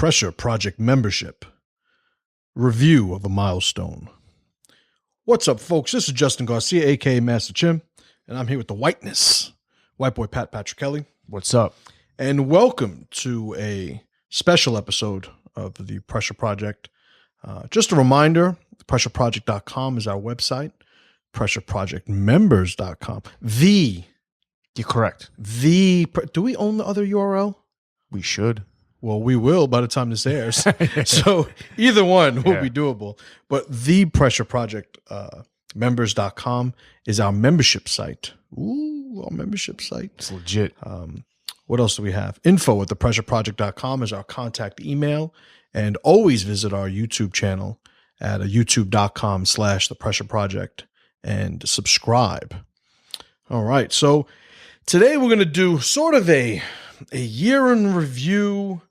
Pressure Project membership. Review of a milestone. What's up, folks? This is Justin Garcia, aka Master Chim, and I'm here with the whiteness, white boy Patrick Kelly. What's up? And welcome to a special episode of the Pressure Project. Just a reminder, pressureproject.com is our website. Pressureprojectmembers.com. You're correct. Do we own the other URL? We should. Well, we will by the time this airs. So either one will be doable. But the Pressure Project members.com is our membership site. Ooh, our membership site. It's legit. What else do we have? Info at thepressureproject.com is our contact email. And always visit our YouTube channel at youtube.com/thepressureproject and subscribe. All right. So today we're going to do sort of a year in review,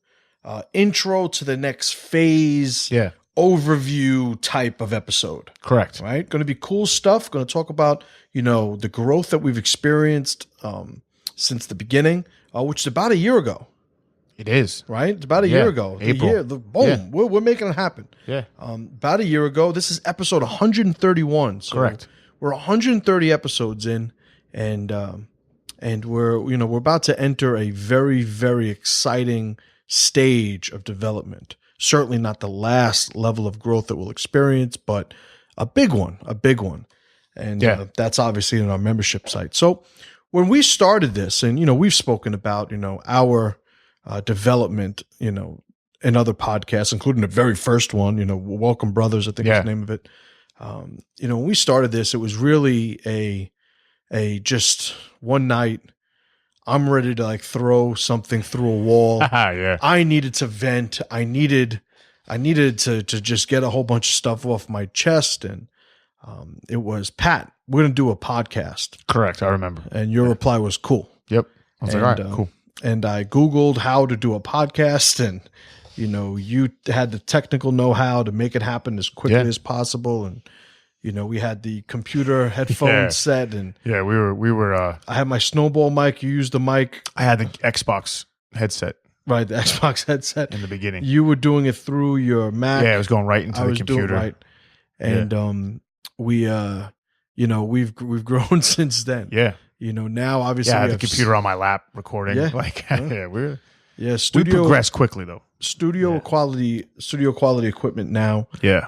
intro to the next phase, overview type of episode. Correct. Right? Going to be cool stuff. Going to talk about, the growth that we've experienced since the beginning, which is about a year ago. It is. Right? It's about a year ago. April. Boom. Yeah. We're making it happen. Yeah. About a year ago. This is episode 131. So correct. We're 130 episodes in, and we're about to enter a very, very exciting stage of development. Certainly not the last level of growth that we'll experience, but a big one. And that's obviously in our membership site. So when we started this, and, we've spoken about, our development, in other podcasts, including the very first one, Welcome Brothers, I think is the name of it. When we started this, it was really a just one night, I'm ready to throw something through a wall. I needed to vent. I needed to just get a whole bunch of stuff off my chest. And it was, Pat, we're going to do a podcast. Correct. I remember. And your reply was cool. Yep. I was like, all right, cool. And I Googled how to do a podcast, and, you had the technical know-how to make it happen as quickly as possible. And, we had the computer headphones set, and we were. I had my snowball mic. You used the mic. I had the Xbox headset. Right, the Xbox headset in the beginning. You were doing it through your Mac. Yeah, it was going right into the computer. Doing right, and we've grown since then. Yeah, now obviously I have the computer on my lap recording. Yeah, we progressed quickly though. Studio quality equipment now. Yeah.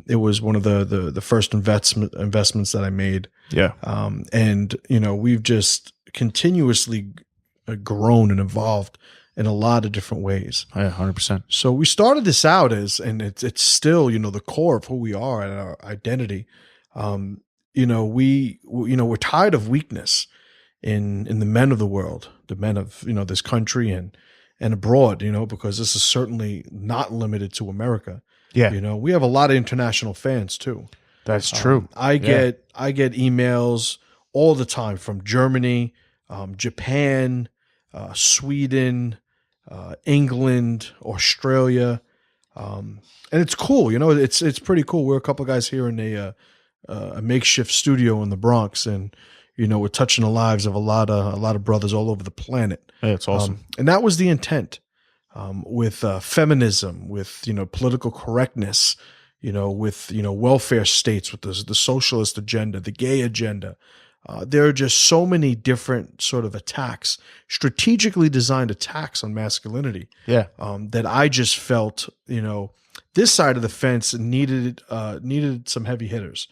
It was one of the first investments that I made. Yeah. And we've just continuously grown and evolved in a lot of different ways. Yeah, 100%. So we started this out and it's still, the core of who we are and our identity. We're tired of weakness in the men of the world, the men of, this country and abroad, because this is certainly not limited to America. Yeah. We have a lot of international fans too. That's true. I get emails all the time from Germany, Japan, Sweden, England, Australia. And it's cool. It's pretty cool. We're a couple of guys here in a makeshift studio in the Bronx, and we're touching the lives of a lot of brothers all over the planet. Yeah, it's awesome. And that was the intent, with feminism, with political correctness, with welfare states, with the socialist agenda, the gay agenda. There are just so many different sort of attacks, strategically designed attacks on masculinity. Yeah. That I just felt, this side of the fence needed some heavy hitters.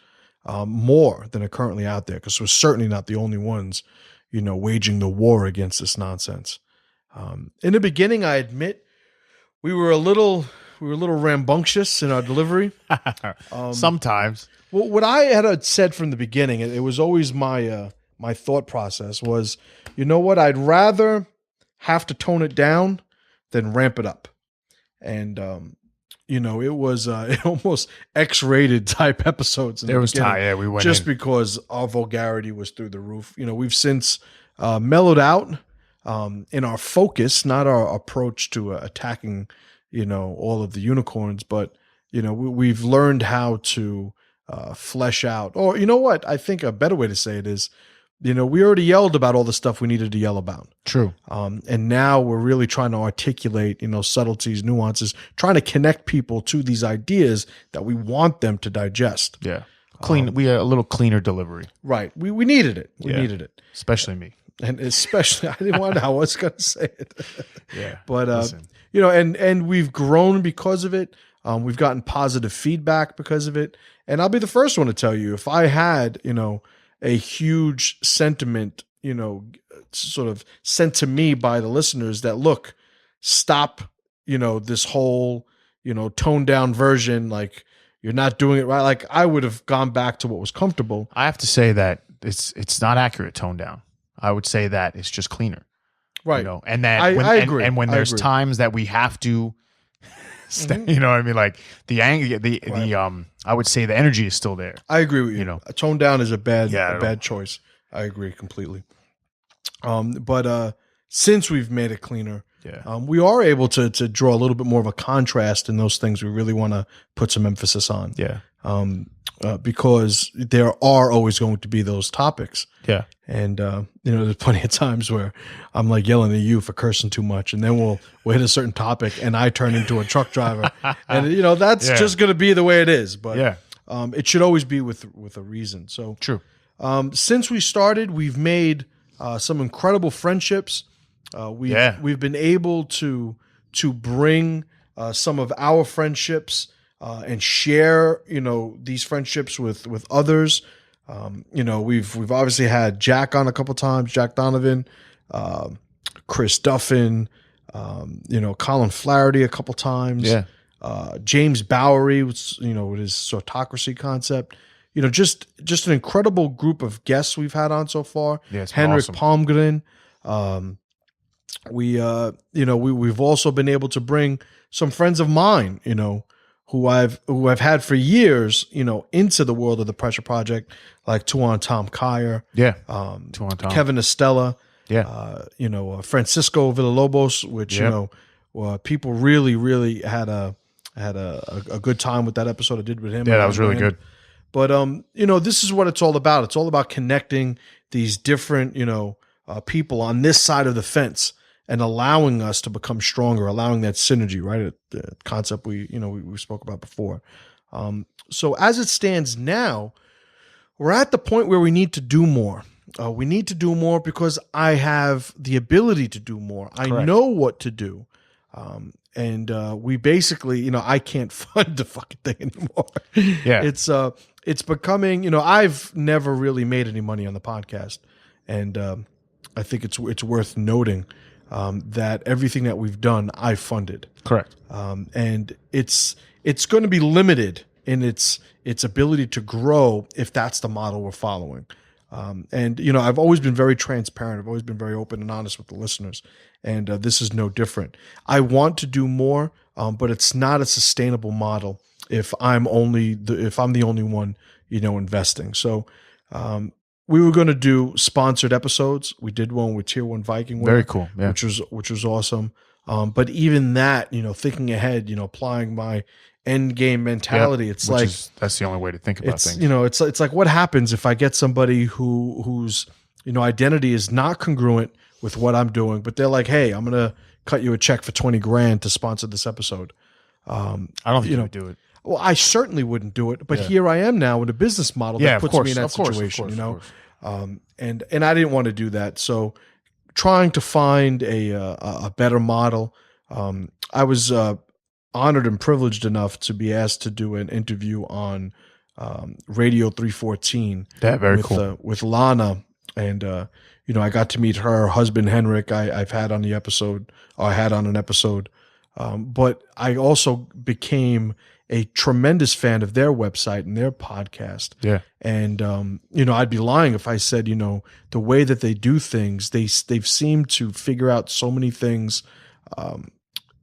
More than are currently out there, because we're certainly not the only ones, waging the war against this nonsense. In the beginning, I admit we were a little rambunctious in our delivery. Sometimes. Well, what I had said from the beginning, it was always my thought process was, I'd rather have to tone it down than ramp it up. And it was almost X-rated type episodes. There was time, we went just because our vulgarity was through the roof. We've since mellowed out in our focus, not our approach to attacking, all of the unicorns, but we've learned how to flesh out. Or I think a better way to say it is, we already yelled about all the stuff we needed to yell about. True. And now we're really trying to articulate, subtleties, nuances, trying to connect people to these ideas that we want them to digest. Yeah. We had a little cleaner delivery. Right. We needed it. We needed it. Especially me. And especially, I didn't want to, I was going to say it. Yeah. But, and we've grown because of it. We've gotten positive feedback because of it. And I'll be the first one to tell you, if I had, a huge sentiment, sort of sent to me by the listeners that, look, stop, this whole, toned down version, like you're not doing it right. Like I would have gone back to what was comfortable. I have to say that it's not accurate toned down. I would say that it's just cleaner. Right. And that I agree. And when there's times that we have to you know what I mean? Like the anger, I would say the energy is still there. I agree with you. A tone down is a bad choice. I agree completely. But since we've made it cleaner, we are able to draw a little bit more of a contrast in those things we really want to put some emphasis on. Yeah. Because there are always going to be those topics. Yeah. And, there's plenty of times where I'm like yelling at you for cursing too much. And then we'll hit a certain topic and I turn into a truck driver. And, that's just going to be the way it is. But it should always be with a reason. So true. Since we started, we've made some incredible friendships. We've been able to bring some of our friendships and share, these friendships with others. We've obviously had Jack on a couple times, Jack Donovan, Chris Duffin, Colin Flaherty a couple times. Yeah. James Bowery, with his Sortocracy concept. Just an incredible group of guests we've had on so far. Yeah, it's Henrik awesome. Palmgren. We've also been able to bring some friends of mine, who I've had for years, into the world of the Pressure Project, like Tuan Tom Kyer, Tuan Tom, Kevin Estella, Francisco Villalobos, which people really, really had a good time with that episode I did with him. Yeah, that was really good. But this is what it's all about. It's all about connecting these different people on this side of the fence and allowing us to become stronger, allowing that synergy, right? The concept we spoke about before. So as it stands now, we're at the point where we need to do more. We need to do more because I have the ability to do more. Correct. I know what to do. And we basically, I can't fund the fucking thing anymore. Yeah. It's becoming, I've never really made any money on the podcast. And I think it's worth noting that everything that we've done, I funded. Correct. And it's going to be limited in its ability to grow if that's the model we're following. And I've always been very transparent. I've always been very open and honest with the listeners, and this is no different. I want to do more, but it's not a sustainable model if I'm the only one investing. So we were going to do sponsored episodes. We did one with Tier 1 Viking winner, very cool, yeah. which was awesome. But even that, thinking ahead, applying my end game mentality, it's like that's the only way to think about things. It's like what happens if I get somebody whose identity is not congruent with what I'm doing, but they're like, hey, I'm gonna cut you a check for $20,000 to sponsor this episode. I don't think you would do it. Well, I certainly wouldn't do it, but here I am now with a business model that puts me in that situation, and I didn't want to do that. So trying to find a better model. I was honored and privileged enough to be asked to do an interview on Radio 314 with Lana. And, I got to meet her husband, Henrik. I had on an episode. But I also became a tremendous fan of their website and their podcast. Yeah. And, I'd be lying if I said, the way that they do things, they've seemed to figure out so many things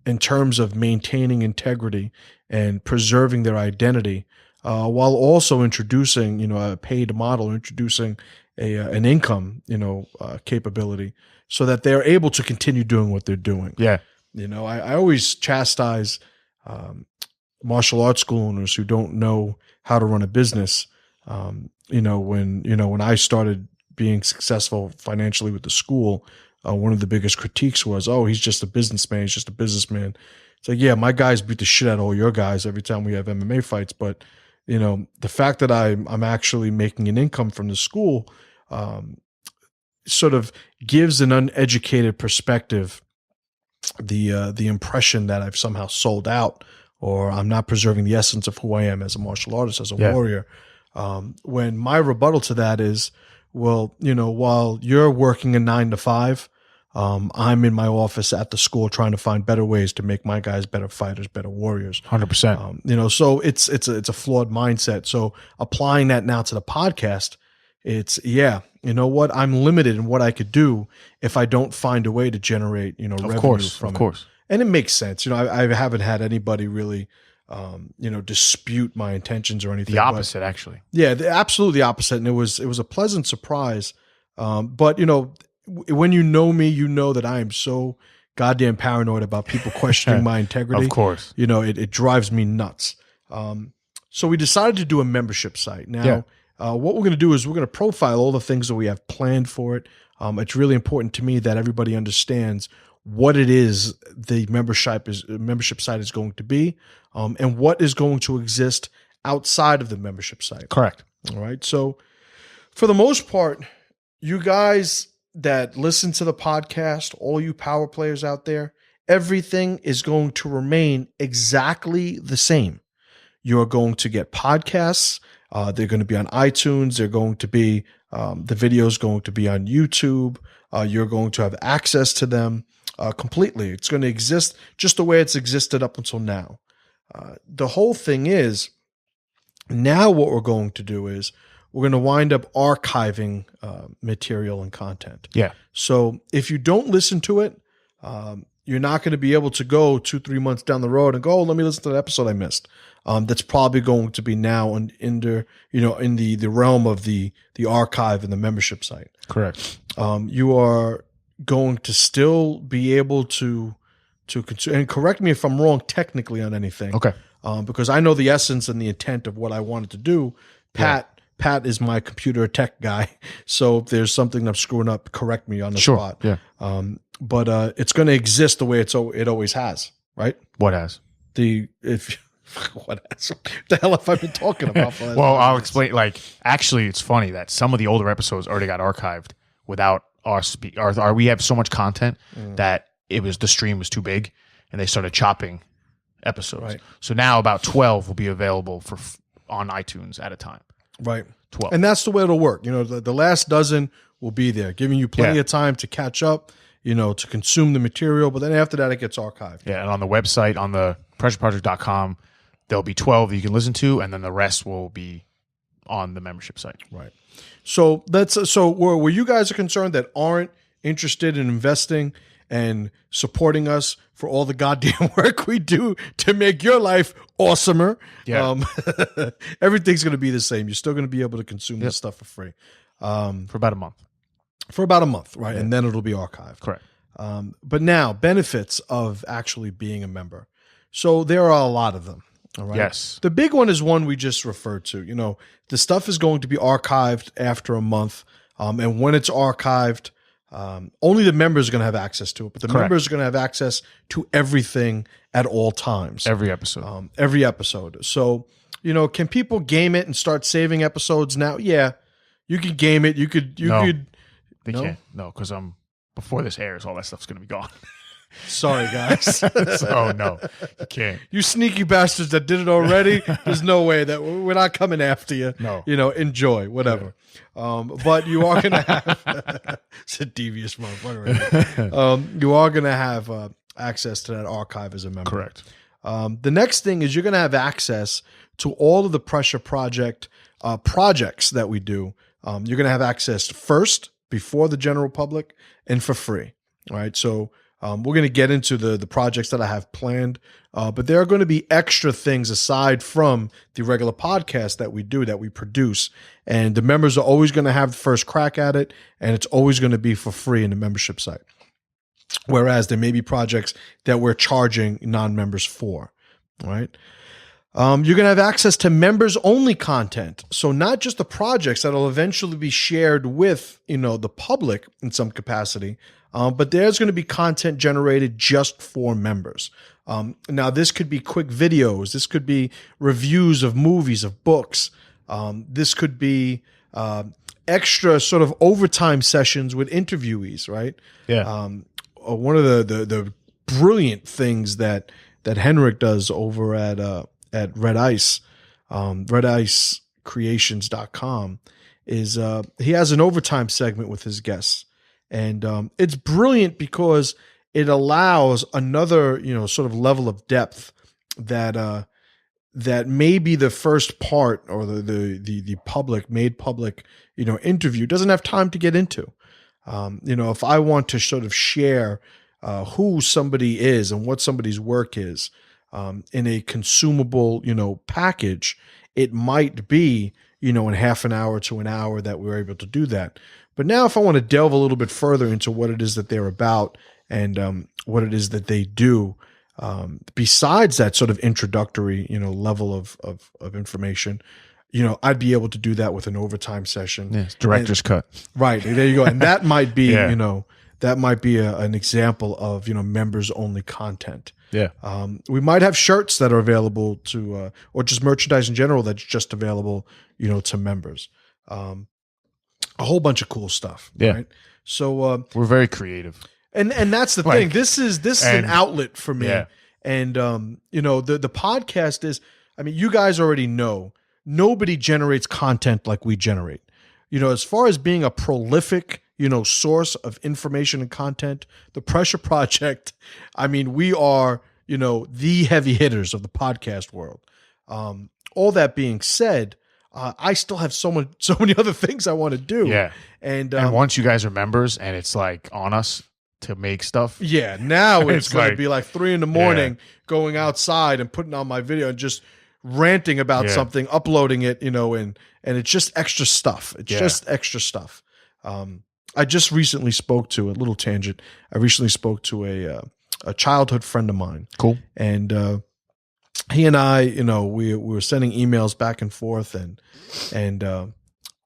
in terms of maintaining integrity and preserving their identity, while also introducing, a paid model, introducing an income, capability so that they're able to continue doing what they're doing. Yeah. I always chastise martial arts school owners who don't know how to run a business. When I started being successful financially with the school, one of the biggest critiques was, oh, he's just a businessman. He's just a businessman. It's like, yeah, my guys beat the shit out of all your guys every time we have MMA fights. But, the fact that I'm actually making an income from the school sort of gives an uneducated perspective the impression that I've somehow sold out, or I'm not preserving the essence of who I am as a martial artist, as a warrior. When my rebuttal to that is, well, while you're working a 9 to 5, I'm in my office at the school trying to find better ways to make my guys better fighters, better warriors. 100%. So it's a flawed mindset. So applying that now to the podcast, it's, you know what? I'm limited in what I could do if I don't find a way to generate, revenue from it. Of course. And it makes sense. I haven't had anybody really, dispute my intentions or anything. The opposite, actually. Yeah, absolutely the opposite. And it was a pleasant surprise. But when you know me, you know that I am so goddamn paranoid about people questioning my integrity. Of course. It drives me nuts. So we decided to do a membership site. Now, what we're going to do is we're going to profile all the things that we have planned for it. It's really important to me that everybody understands what it is the membership site is going to be, and what is going to exist outside of the membership site. Correct. All right. So for the most part, you guys that listen to the podcast, all you power players out there, everything is going to remain exactly the same. You're going to get podcasts. They're going to be on iTunes. They're going to be, the videos going to be on YouTube. You're going to have access to them completely. It's going to exist just the way it's existed up until now. The whole thing is, now what we're going to do is we're going to wind up archiving material and content. Yeah. So if you don't listen to it, you're not going to be able to go 2-3 months down the road and go, oh, let me listen to the episode I missed. That's probably going to be now in the realm of the archive and the membership site. Correct. You are going to still be able to consume, and correct me if I'm wrong technically on anything. Okay. Because I know the essence and the intent of what I wanted to do. Pat is my computer tech guy. So if there's something I'm screwing up, correct me on the spot. Yeah. But it's going to exist the way it always has, right? What has? What the hell have I been talking about? For well, I'll explain. Actually, it's funny that some of the older episodes already got archived without our we have so much content that the stream was too big, and they started chopping episodes. Right. So now about 12 will be available on iTunes at a time. Right. 12. And that's the way it'll work. The last dozen will be there, giving you plenty of time to catch up, to consume the material. But then after that, it gets archived. Yeah. And on the website, on the pressureproject.com, there'll be 12 that you can listen to, and then the rest will be on the membership site. Right. So where you guys are concerned that aren't interested in investing and supporting us for all the goddamn work we do to make your life awesomer. Yeah. Everything's going to be the same. You're still going to be able to consume this stuff for free. For about a month. Right? Yeah. And then it'll be archived. Correct. But now, benefits of actually being a member. So there are a lot of them. All right. Yes. The big one is one we just referred to. The stuff is going to be archived after a month. And when it's archived, only the members are going to have access to it, but the members are going to have access to everything at all times. Every episode. Every episode. So, can people game it and start saving episodes now? Yeah, you could game it. You could. They can't. No, because before this airs, all that stuff's going to be gone. Sorry, guys. So no, you can't. You sneaky bastards that did it already. There's no way that we're not coming after you. No. Enjoy, whatever. Yeah. But you are going to have, it's a devious motherfucker. You are going to have access to that archive as a member. Correct. The next thing is you're going to have access to all of the Pressure Project projects that we do. You're going to have access first, before the general public, and for free. All right. So we're going to get into the projects that I have planned, but there are going to be extra things aside from the regular podcast that we do, that we produce. And the members are always going to have the first crack at it, and it's always going to be for free in the membership site. Whereas there may be projects that we're charging non-members for, right? You're going to have access to members only content. So not just the projects that'll eventually be shared with, the public in some capacity, but there's going to be content generated just for members. Now this could be quick videos. This could be reviews of movies, of books. This could be, extra sort of overtime sessions with interviewees, right? Yeah. One of the brilliant things that Henrik does over at Red Ice, redicecreations.com, is he has an overtime segment with his guests. And it's brilliant because it allows another, sort of level of depth that maybe the first part or the made public, interview doesn't have time to get into. If I want to sort of share who somebody is and what somebody's work is in a consumable, package, it might be, in half an hour to an hour that we're able to do that. But now if I want to delve a little bit further into what it is that they're about and what it is that they do, besides that sort of introductory, level of information, I'd be able to do that with an overtime session. Yeah, director's cut. Right. There you go. And that might be, Yeah. That might be an example of, members only content. Yeah. We might have shirts that are available to, or just merchandise in general that's just available, to members. A whole bunch of cool stuff. Yeah. Right. So we're very creative. And that's the thing. This is an outlet for me. Yeah. And the podcast is, you guys already know, nobody generates content like we generate. As far as being a prolific, source of information and content, the Pressure Project, we are, the heavy hitters of the podcast world. All that being said, I still have so many other things I want to do. Yeah. And once you guys are members and it's like on us to make stuff. Yeah. Now it's going to like, be like 3 a.m. going outside and putting on my video and just ranting about something, uploading it, and it's just extra stuff. It's just extra stuff. I just recently spoke to a little tangent. I recently spoke to a childhood friend of mine. Cool. And he and I, we were sending emails back and forth, and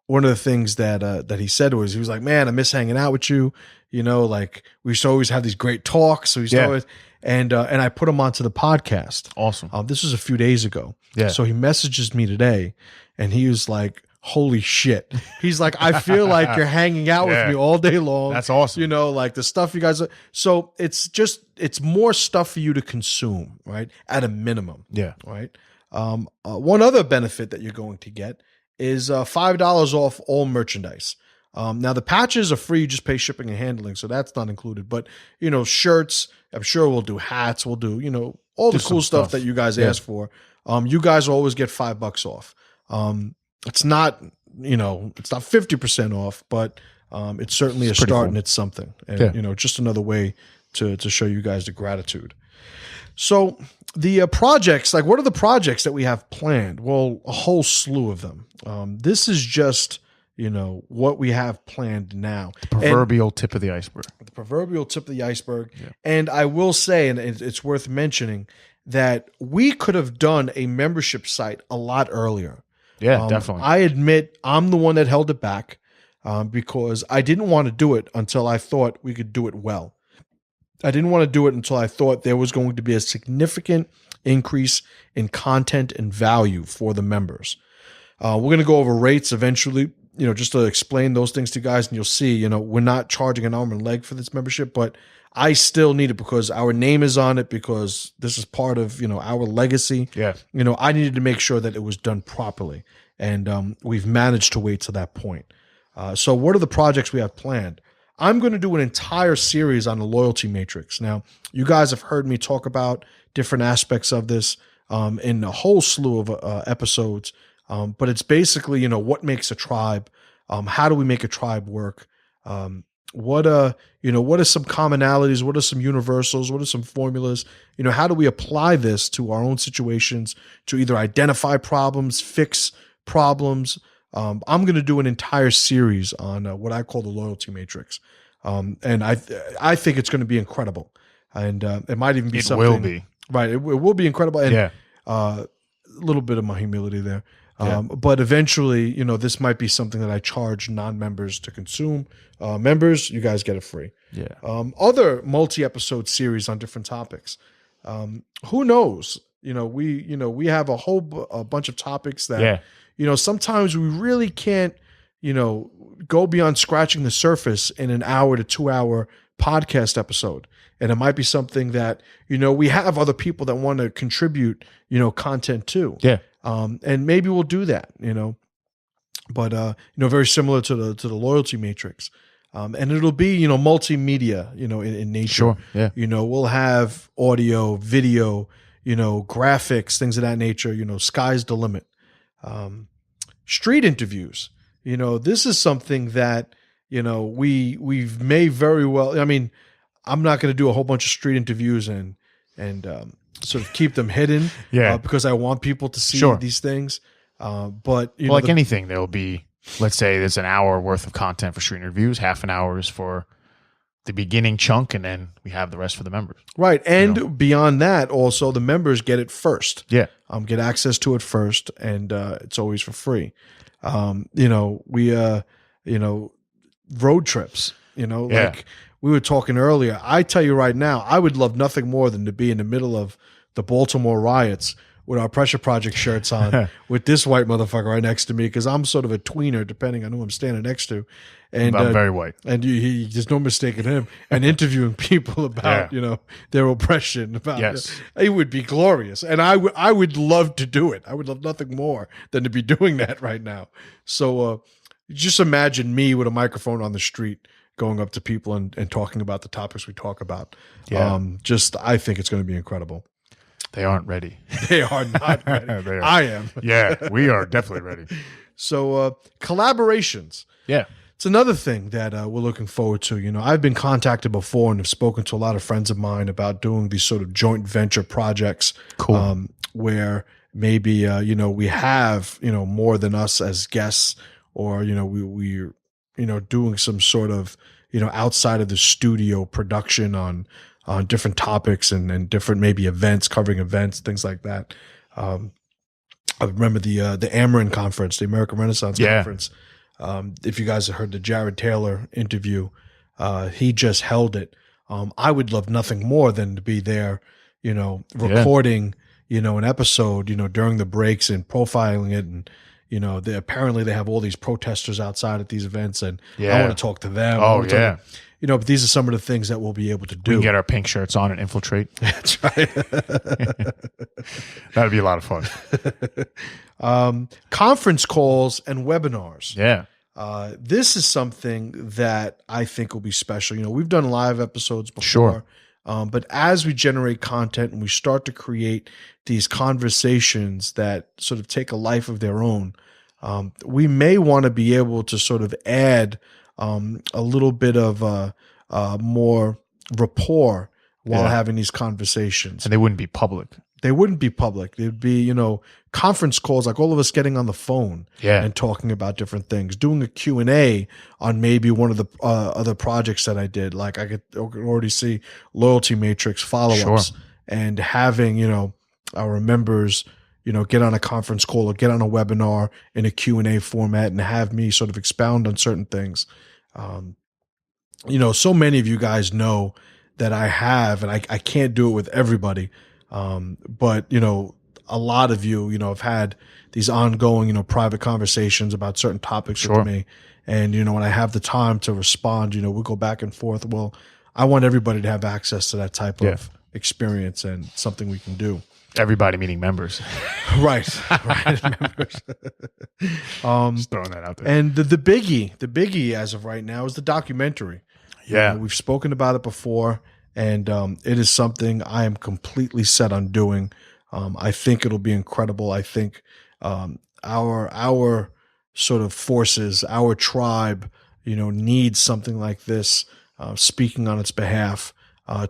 one of the things that he said was, he was like, "Man, I miss hanging out with you. Like we used to always have these great talks. We used to always." And I put him onto the podcast. Awesome. This was a few days ago. Yeah. So he messages me today, and he was like, "Holy shit!" He's like, "I feel like you're hanging out with me all day long. That's awesome. Like the stuff you guys are." So it's more stuff for you to consume, right? At a minimum. Yeah. Right. One other benefit that you're going to get is $5 off all merchandise. Now the patches are free, you just pay shipping and handling, so that's not included. But shirts, I'm sure we'll do hats, we'll do all the cool stuff that you guys ask for. You guys will always get $5 off. It's not it's not 50% off, but it's certainly a start, cool. And it's something, and just another way to show you guys the gratitude. So the projects, like what are the projects that we have planned? Well, a whole slew of them. This is just what we have planned now. The proverbial tip of the iceberg. The proverbial tip of the iceberg. Yeah. And I will say, and it's worth mentioning, that we could have done a membership site a lot earlier. Yeah, definitely. I admit I'm the one that held it back because I didn't want to do it until I thought we could do it well. I didn't want to do it until I thought there was going to be a significant increase in content and value for the members. We're going to go over rates eventually, just to explain those things to you guys, and you'll see, we're not charging an arm and leg for this membership, but I still need it because our name is on it, because this is part of, our legacy. Yeah. I needed to make sure that it was done properly, and we've managed to wait to that point. So what are the projects we have planned? I'm going to do an entire series on the loyalty matrix. Now, you guys have heard me talk about different aspects of this in a whole slew of episodes. But it's basically, what makes a tribe? How do we make a tribe work? What are some commonalities? What are some universals? What are some formulas? How do we apply this to our own situations to either identify problems, fix problems? I'm going to do an entire series on what I call the loyalty matrix. And I think it's going to be incredible. And it might even be something. It will be. Right. It will be incredible. And a little bit of my humility there. Yeah. But eventually, this might be something that I charge non-members to consume. Members, you guys get it free. Yeah. Other multi-episode series on different topics. Who knows? We have a bunch of topics that, sometimes we really can't, go beyond scratching the surface in an hour to 2 hour podcast episode. And it might be something that, we have other people that want to contribute, content to. Yeah. And maybe we'll do that, but, very similar to the loyalty matrix. And it'll be, multimedia, in nature. Sure. Yeah. We'll have audio, video, graphics, things of that nature, sky's the limit. Street interviews, this is something that, we've may very well, I mean, I'm not going to do a whole bunch of street interviews and sort of keep them hidden, because I want people to see these things. But like anything, there'll be, let's say there's an hour worth of content for street interviews, half an hour is for the beginning chunk, and then we have the rest for the members. Right. And beyond that, also the members get it first. Yeah. Get access to it first, and it's always for free. Road trips, like we were talking earlier. I tell you right now, I would love nothing more than to be in the middle of the Baltimore riots with our Pressure Project shirts on with this white motherfucker right next to me, because I'm sort of a tweener depending on who I'm standing next to. And I'm very white. And there's no mistaking him. And interviewing people about, their oppression. About, it would be glorious. And I would love to do it. I would love nothing more than to be doing that right now. So just imagine me with a microphone on the street going up to people and talking about the topics we talk about. Yeah. I think it's going to be incredible. They aren't ready. They are not ready. I am. Yeah, we are definitely ready. So collaborations. Yeah. It's another thing that we're looking forward to. I've been contacted before and have spoken to a lot of friends of mine about doing these sort of joint venture projects. Cool. Where maybe, we have, more than us as guests, or, we're doing some sort of, outside of the studio production on different topics and different maybe events, covering events, things like that. I remember the Amarin conference, the American Renaissance Conference. If you guys have heard the Jared Taylor interview, he just held it. I would love nothing more than to be there, recording, an episode, during the breaks and profiling it. And, apparently they have all these protesters outside at these events, and I want to talk to them. Oh, yeah. But these are some of the things that we'll be able to do. We can get our pink shirts on and infiltrate. That's right. That'd be a lot of fun. Conference calls and webinars. Yeah. This is something that I think will be special. We've done live episodes before. Sure. But as we generate content and we start to create these conversations that sort of take a life of their own, we may want to be able to sort of add a little bit of more rapport while having these conversations. And they wouldn't be public. They wouldn't be public. They'd be, conference calls, like all of us getting on the phone and talking about different things, doing a Q&A on maybe one of the other projects that I did. Like I could already see loyalty matrix follow-ups and having, our members, get on a conference call or get on a webinar in a Q&A format and have me sort of expound on certain things. So many of you guys know that I have, and I can't do it with everybody. But, a lot of you, have had these ongoing, private conversations about certain topics with me. And, when I have the time to respond, we'll go back and forth. Well, I want everybody to have access to that type of experience and something we can do. Everybody meaning members. Right. Members. Just throwing that out there. And the biggie as of right now is the documentary. Yeah. We've spoken about it before. And it is something I am completely set on doing. I think it'll be incredible. I think our sort of forces, our tribe, needs something like this, speaking on its behalf,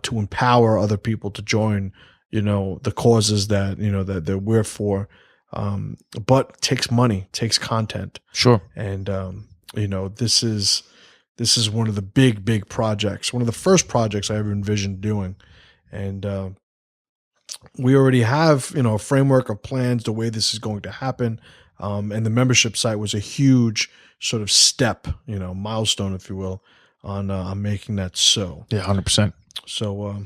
to empower other people to join, the causes that that we're for. But takes money, takes content. Sure. And this is one of the big projects, one of the first projects I ever envisioned doing. And we already have, a framework of plans, the way this is going to happen. And the membership site was a huge sort of step, milestone, if you will, on making that so. Yeah, 100%. So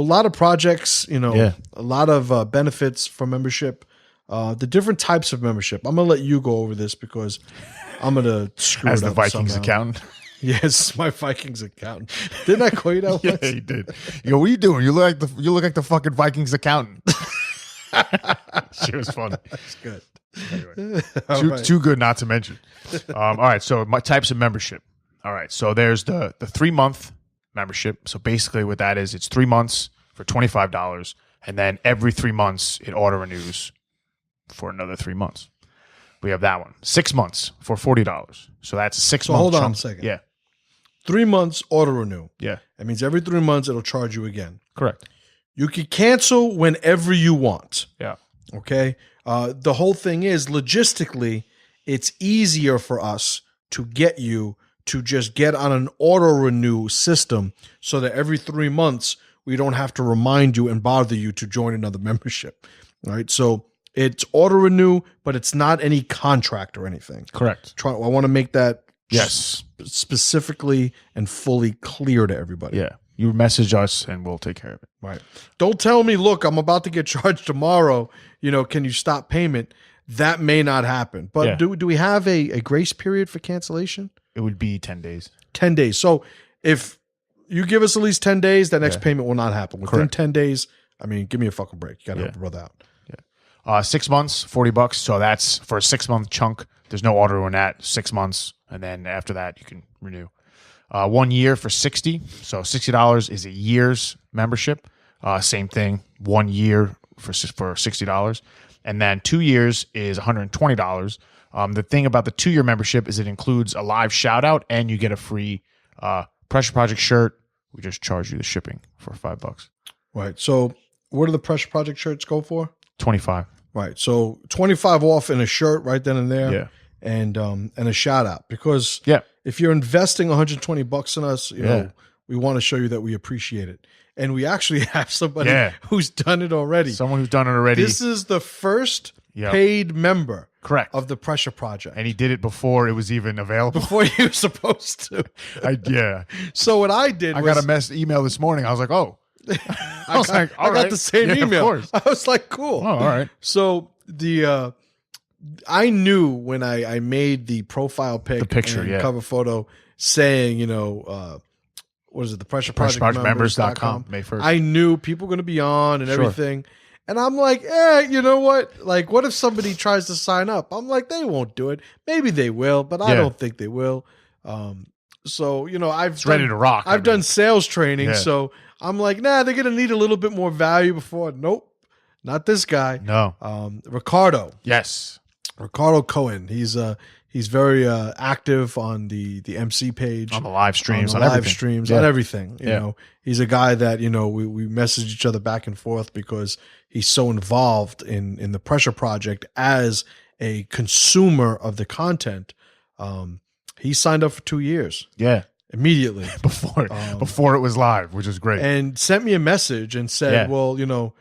a lot of projects, a lot of benefits from membership, the different types of membership. I'm going to let you go over this because I'm going to screw As it the up Vikings somehow. Accountant. Yes, my Vikings accountant. Didn't I call you that Yeah, once? he did. You go, what are you doing? You look like the fucking Vikings accountant. She was funny. That's good. Anyway, All right. too good not to mention. All right, so my types of membership. All right, so there's the 3-month membership. So basically, what that is, it's 3 months for $25, and then every 3 months it auto renews for another 3 months. We have that one. 6 months for $40. So that's a 6 month. Hold on chunk. a second. Yeah, 3 months auto renew. yeah, That means every 3 months it'll charge you again. correct. You can cancel whenever you want. Yeah, Okay. The whole thing is logistically, it's easier for us to get you to just get on an auto renew system so that every 3 months we don't have to remind you and bother you to join another membership. All right. So it's auto renew, but it's not any contract or anything. correct. I want to make that Yes. specifically and fully clear to everybody. Yeah, you message us and we'll take care of it. Right. Don't tell me, look, I'm about to get charged tomorrow. Can you stop payment? That may not happen. But Yeah. do we have a grace period for cancellation? It would be 10 days. 10 days. So if you give us at least 10 days, that next Yeah. payment will not happen. Within Correct. 10 days, give me a fucking break. You got to help a brother out. 6 months, $40. So that's for a 6 month chunk. There's no auto on that. 6 months, and then after that you can renew. 1 year for $60. So $60 is a year's membership. Same thing. 1 year for $60, and then 2 years is $120. The thing about the 2-year membership is it includes a live shout out, and you get a free Pressure Project shirt. We just charge you the shipping for $5. Right. So what do the Pressure Project shirts go for? 25. Right. So 25 off in a shirt right then and there. Yeah. And a shout out, because Yeah. if you're investing $120 in us, Yeah. we want to show you that we appreciate it. And we actually have somebody Yeah. who's done it already. Someone who's done it already. This is the first Yep. paid member Correct. of the Pressure Project. And he did it before it was even available. Before you were supposed to. Yeah. So what I did I was got a email this morning. I was like, oh. I was like, all got right. the same Yeah, of email. course. I was like, cool. Oh, all right. So I knew when I made the profile pic, The picture, and yeah. cover photo saying, what is it, the Pressure Project PressureProjectMembers.com, May 1st. I knew people were going to be on and Sure. everything. And I'm like, you know what? Like, what if somebody tries to sign up? I'm like, they won't do it. Maybe they will, but I Yeah. don't think they will. So, It's ready to rock. I've done sales training, Yeah. so I'm like, nah, they're going to need a little bit more value before. Nope, not this guy. No. Ricardo Cohen. He's very active on the MC page, On the live streams, on on live everything. streams, Yeah. on everything. You Yeah. know, he's a guy that we message each other back and forth because he's so involved in the Pressure Project as a consumer of the content. He signed up for 2 years Yeah. immediately Before it was live, which is great. and sent me a message and said, Yeah. well,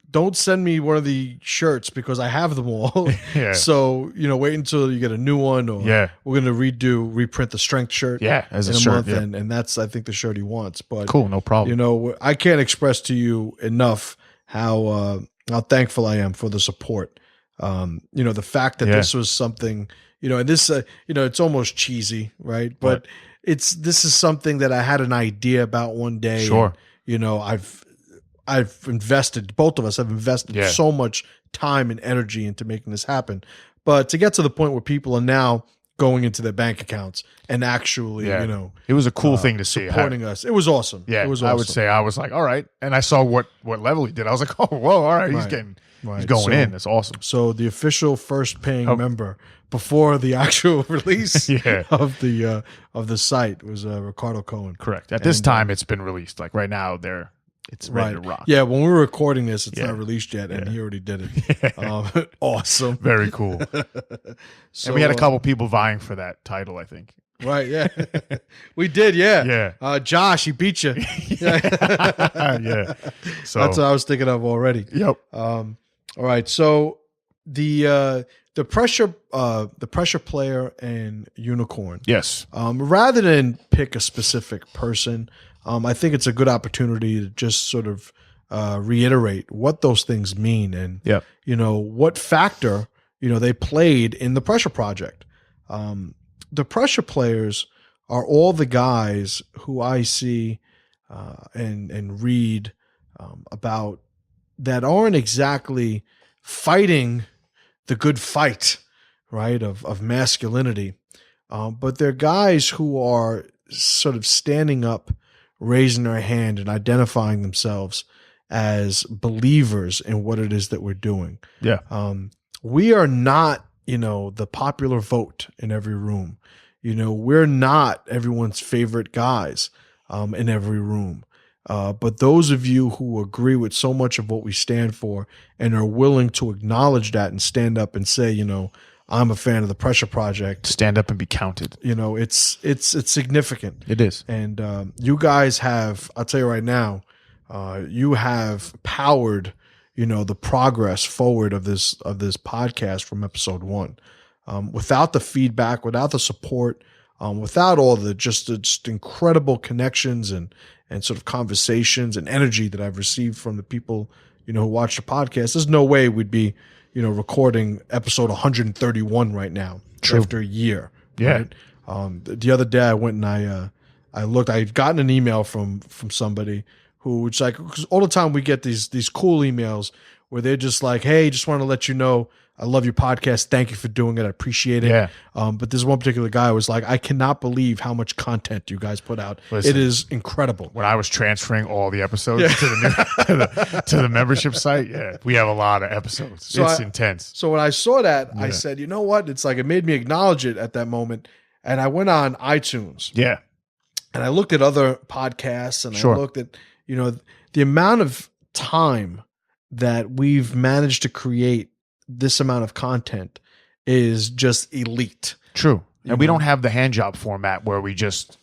don't send me one of the shirts because I have them all. Yeah. So, wait until you get a new one, or Yeah. we're going to reprint the strength shirt Yeah, as a in a shirt, month. yeah. And that's, I think, the shirt he wants. But, Cool, no problem. I can't express to you enough how thankful I am for the support. The fact that Yeah. this was something, and this, it's almost cheesy, right? But this is something that I had an idea about one day. Sure. And, I've invested, both of us have invested Yeah. so much time and energy into making this happen. But to get to the point where people are now going into their bank accounts and actually, Yeah. It was a cool thing to see. supporting us, it was awesome. Yeah, it was awesome. I would say I was like, all right. And I saw what level he did. I was like, oh, whoa, all right. He's Right. going So- in. That's awesome. So the official first paying member before the actual release Yeah. of the site was Ricardo Cohen. Correct. At this And, time, it's been released. Like right now, it's ready to rock. Yeah, when we were recording this, it's Yeah. not released yet, and Yeah. he already did it. Awesome. Very cool. So, And we had a couple people vying for that title, I think. Right, yeah. We did, yeah. Yeah. Josh, he beat you. Yeah. So That's what I was thinking of already. Yep. All right. So the pressure player and unicorn. Yes. Rather than pick a specific person, I think it's a good opportunity to just sort of reiterate what those things mean and Yep. what factor they played in the pressure project. The pressure players are all the guys who I see and read about that aren't exactly fighting the good fight, right, of masculinity, but they're guys who are sort of standing up, raising their hand, and identifying themselves as believers in what it is that we're doing. Yeah. We are not, the popular vote in every room. We're not everyone's favorite guys in every room. But those of you who agree with so much of what we stand for and are willing to acknowledge that and stand up and say, I'm a fan of the Pressure Project. Stand up and be counted. It's significant. It is. And you guys have, I'll tell you right now, you have powered the progress forward of this podcast from episode 1. Without the feedback, without the support, without all the just incredible connections and sort of conversations and energy that I've received from the people who watch the podcast, there's no way we'd be recording episode 131 right now. True. After a year. Yeah. Right? The other day I went and I looked. I'd gotten an email from somebody who it's like, because all the time we get these cool emails where they're just like, hey, just want to let you know I love your podcast. Thank you for doing it. I appreciate it. Yeah. But this one particular guy was like, I cannot believe how much content you guys put out. Listen, it is incredible. When I was transferring all the episodes to the membership site, we have a lot of episodes. So it's intense. So when I saw that, I said, you know what? It's like it made me acknowledge it at that moment. And I went on iTunes. Yeah. And I looked at other podcasts and I looked at, the amount of time that we've managed to create this amount of content is just elite. True. And we don't have the hand job format where we just,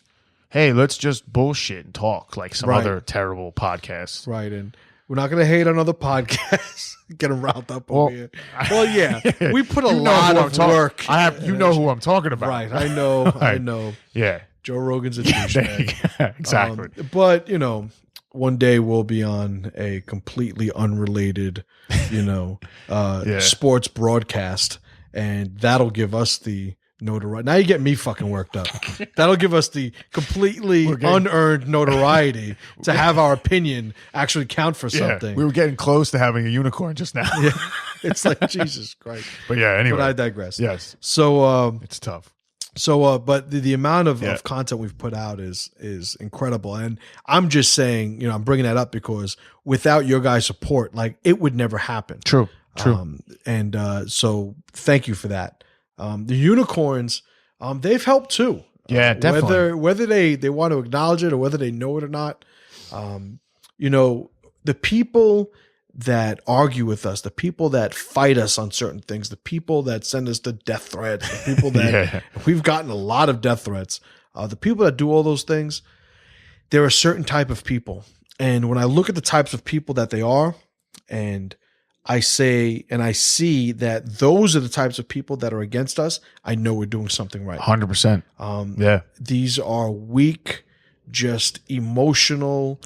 hey, let's just bullshit and talk like some other terrible podcasts. Right. And we're not going to hate on other podcasts. Get them riled up over here. Well, yeah. We put a lot of work. You know who I'm talking about. Right. I know. I know. Yeah. Joe Rogan's a douchebag. Exactly. But, one day we'll be on a completely unrelated, sports broadcast, and that'll give us the notoriety. Now you get me fucking worked up. That'll give us the completely unearned notoriety to have our opinion actually count for something. We were getting close to having a unicorn just now. Yeah. It's like, Jesus Christ. But yeah, anyway. But I digress. Yes. So it's tough. So, but the amount of content we've put out is incredible. And I'm just saying, I'm bringing that up because without your guys' support, like it would never happen. True. So thank you for that. The unicorns, they've helped too. Yeah, definitely. Whether they want to acknowledge it or whether they know it or not, the people that argue with us, the people that fight us on certain things, the people that send us the death threats, the people that we've gotten a lot of death threats, the people that do all those things, they're a certain type of people. And when I look at the types of people that they are, and I say, and I see that those are the types of people that are against us, I know we're doing something right. 100%. These are weak, just emotional,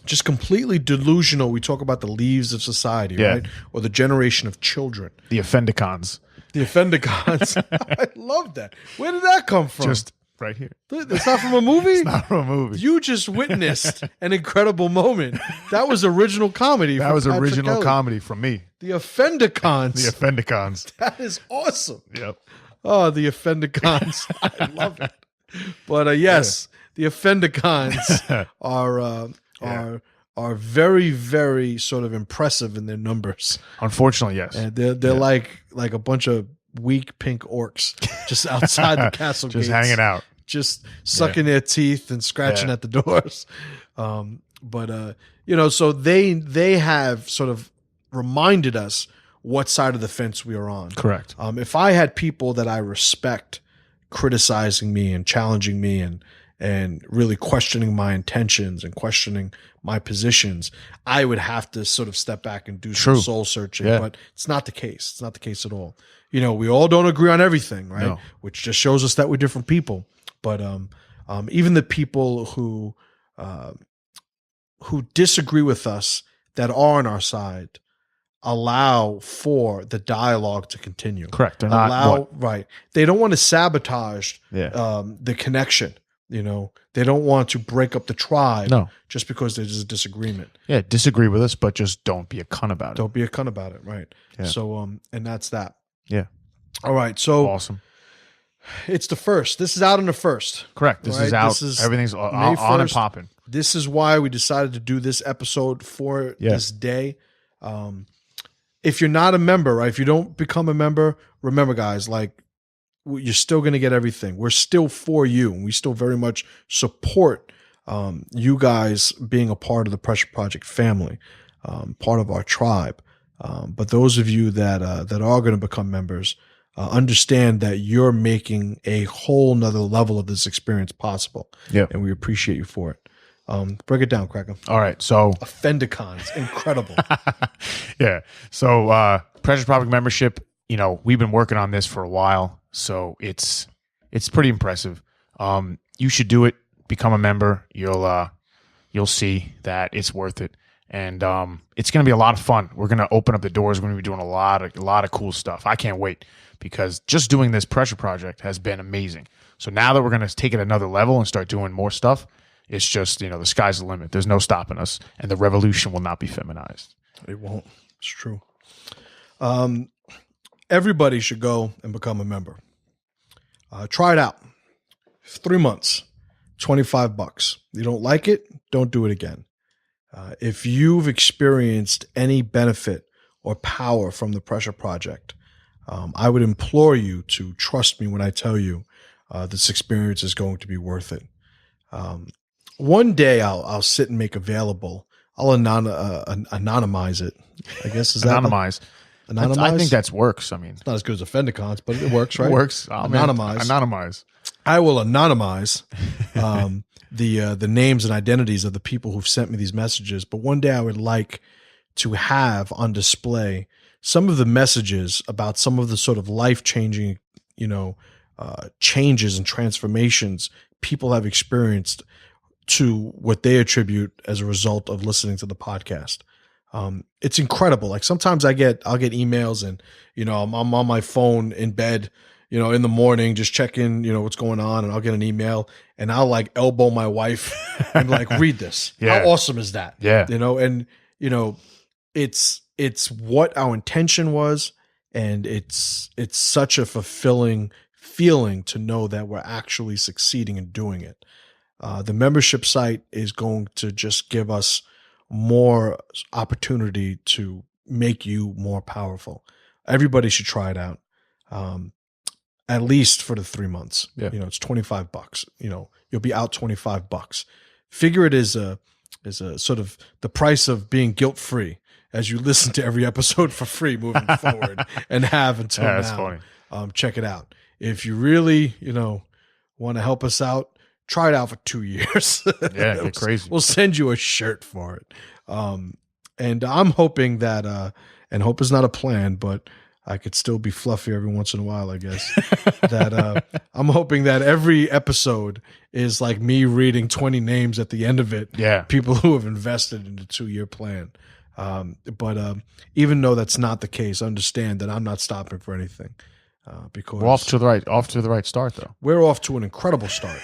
just completely delusional. We talk about the leaves of society, right? Or the generation of children. The offendicons. I love that. Where did that come from? Just right here. It's not from a movie? It's not from a movie. You just witnessed an incredible moment. That was original comedy. That was Patrick original Kelly. comedy from me. The offendicons. The offendicons. That is awesome. Yep. Oh, the offendicons. I love it. But yes, the offendicons are very, very sort of impressive in their numbers. Unfortunately, yes. And they're like a bunch of weak pink orcs just outside the castle just gates. hanging out. Just sucking their teeth and scratching at the doors. So they have sort of reminded us what side of the fence we are on. Correct. If I had people that I respect criticizing me and challenging me and really questioning my intentions and questioning my positions, I would have to sort of step back and do some soul searching. Yeah. But it's not the case. It's not the case at all. We all don't agree on everything, right? No. Which just shows us that we're different people. But even the people who disagree with us that are on our side allow for the dialogue to continue. Correct. They're not right. They don't want to sabotage the connection. They don't want to break up the tribe just because there's a disagreement. Yeah, disagree with us, but just don't be a cunt about it. Don't be a cunt about it, right? Yeah. So, and that's that. Yeah. All right. So awesome. It's the 1st. This is out on the 1st. Correct. This is out. Everything's on and popping. This is why we decided to do this episode for this day. If you're not a member, right? If you don't become a member, remember, guys, like, you're still going to get everything. We're still for you, and we still very much support you guys being a part of the Pressure Project family, part of our tribe. But those of you that are going to become members, understand that you're making a whole nother level of this experience possible. Yeah, and we appreciate you for it. Break it down, Cracker. All right, so Offendicons, incredible. Yeah, so Pressure Project membership. We've been working on this for a while. So it's pretty impressive. You should do it. Become a member. You'll see that it's worth it, and it's going to be a lot of fun. We're going to open up the doors. We're going to be doing a lot of cool stuff. I can't wait, because just doing this Pressure Project has been amazing. So now that we're going to take it another level and start doing more stuff, it's just the sky's the limit. There's no stopping us, and the revolution will not be feminized. It won't. It's true. Everybody should go and become a member. Try it out. 3 months, $25. You don't like it? Don't do it again. If you've experienced any benefit or power from the Pressure Project, I would implore you to trust me when I tell you this experience is going to be worth it. One day I'll sit and make available. I'll anonymize it. I guess is that anonymize. Anonymize? I think that works. I mean, it's not as good as Offendicons, but it works, right? It works. Anonymize. Anonymize. I will anonymize the names and identities of the people who've sent me these messages. But one day I would like to have on display some of the messages about some of the sort of life-changing, changes and transformations people have experienced to what they attribute as a result of listening to the podcast. It's incredible. Like sometimes I'll get emails and, I'm on my phone in bed, in the morning, just checking, what's going on. And I'll get an email and I'll like elbow my wife and like, read this. Yeah. How awesome is that? Yeah. It's what our intention was. And it's such a fulfilling feeling to know that we're actually succeeding in doing it. The membership site is going to just give us more opportunity to make you more powerful. Everybody should try it out. At least for the 3 months. Yeah. It's $25. You'll be out $25. Figure it as a sort of the price of being guilt-free as you listen to every episode for free moving forward and have until now. That's funny. Check it out. If you really, want to help us out, try it out for 2 years. Yeah, get crazy. We'll send you a shirt for it. And I'm hoping that, and hope is not a plan, but I could still be fluffy every once in a while, I guess. That I'm hoping that every episode is like me reading 20 names at the end of it. Yeah. People who have invested in the 2-year plan. But even though that's not the case, understand that I'm not stopping for anything. Because we're off to the right start, though. We're off to an incredible start.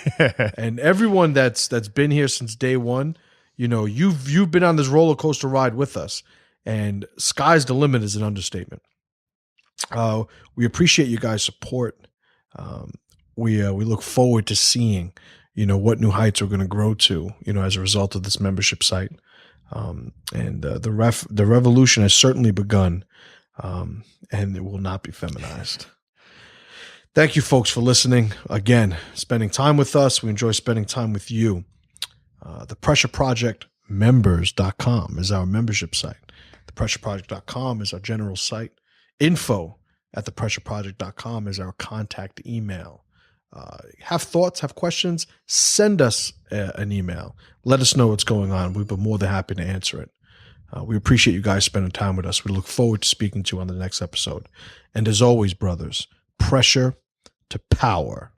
And everyone that's been here since day one, you've been on this roller coaster ride with us, and sky's the limit is an understatement. We appreciate you guys' support. We look forward to seeing, what new heights we're going to grow to, as a result of this membership site. And the revolution has certainly begun, and it will not be feminized. Thank you, folks, for listening. Again, spending time with us. We enjoy spending time with you. The Pressure Project members.com is our membership site. ThePressureProject.com is our general site. Info@thepressureproject.com is our contact email. have thoughts, have questions, send us an email. Let us know what's going on. We'd be more than happy to answer it. We appreciate you guys spending time with us. We look forward to speaking to you on the next episode. And as always, brothers, pressure to power.